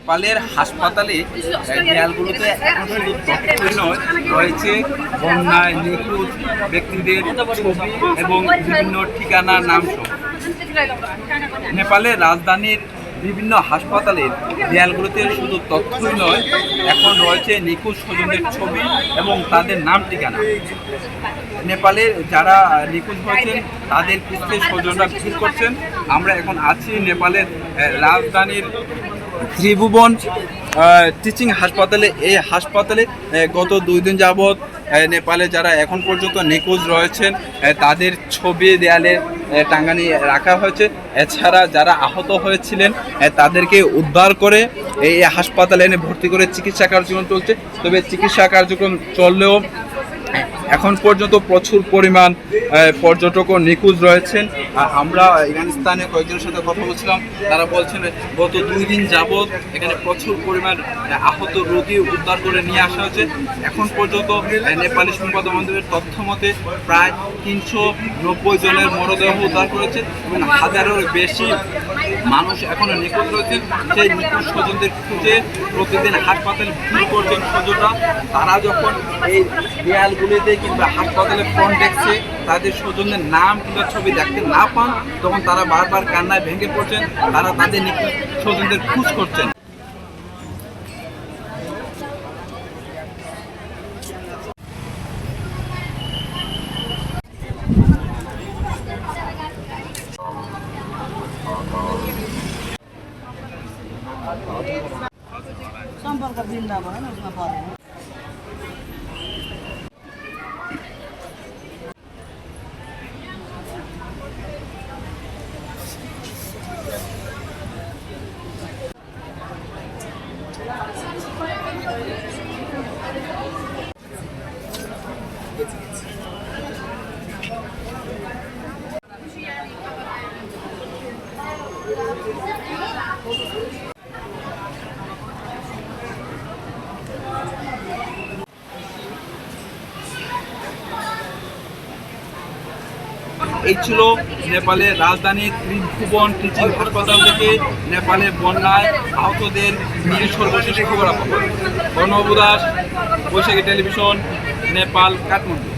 নেপালের হাসপাতালে দেয়ালগুলোতে এখন শুধু তথ্যই নয়, রয়েছে বন্যায় নিখোঁজ ব্যক্তিদের ছবি এবং বিভিন্ন ঠিকানার নাম সহ। নেপালের রাজধানীর বিভিন্ন হাসপাতালের দেয়ালগুলোতে শুধু তথ্যই নয়, এখন রয়েছে নিখোঁজ স্বজনদের ছবি এবং তাদের নাম ঠিকানা। নেপালের যারা নিখোঁজ হয়েছেন তাদের পিছনে স্বজনরা ভিড় করছেন। আমরা এখন আছি নেপালের রাজধানীর ত্রিভুবন টিচিং হাসপাতালে। এই হাসপাতালে গত 2 দিন যাবৎ নেপালে যারা এখন পর্যন্ত নিখোঁজ রয়েছেন তাদের ছবি দেয়ালে টাঙানি রাখা হয়েছে। এছাড়া যারা আহত হয়েছিলেন তাদেরকে উদ্ধার করে এই হাসপাতালে এনে ভর্তি করে চিকিৎসা কার্যক্রম চলছে। তবে চিকিৎসা কার্যক্রম চললেও এখন পর্যন্ত প্রচুর পরিমাণ পর্যটকও নিখোঁজ রয়েছেন। আমরা এখানে স্থানীয় কয়েকজনের সাথে কথা বলছিলাম, তারা বলছেন গত 2 দিন যাবৎ এখানে প্রচুর পরিমাণ আহত রোগী উদ্ধার করে নিয়ে আসা হয়েছে। এখন পর্যন্ত নেপালি সংবাদ মাধ্যমের তথ্য মতে প্রায় 390 জনের মরদেহ উদ্ধার করেছে এবং হাজারের বেশি মানুষ এখনো নিখোঁজ রয়েছেন। সেই নিখোঁজ স্বজনদের খুঁজে প্রতিদিন হাসপাতালে ভিড় করছেন স্বজনরা। তারা যখন এই দেয়ালগুলিতে কিংবা হাসপাতালের ফ্রন্ট ডেস্কে তাদের স্বজনদের নাম কিংবা ছবি দেখতে না পান, তখন তারা বারবার কান্নায় ভেঙে পড়ছেন। তারা তাদের নিখোঁজ স্বজনদের খোঁজ করছেন। सम्पर्क जिल्ला भयो नि उसमा परेन। এই ছিল নেপালের রাজধানীর ত্রিভুবন টিচিং হাসপাতাল থেকে নেপালের বন্যায় আহতদের সর্বশেষ খবর। গণ দাস, বৈশাখী টেলিভিশন, নেপাল, কাঠমান্ডু।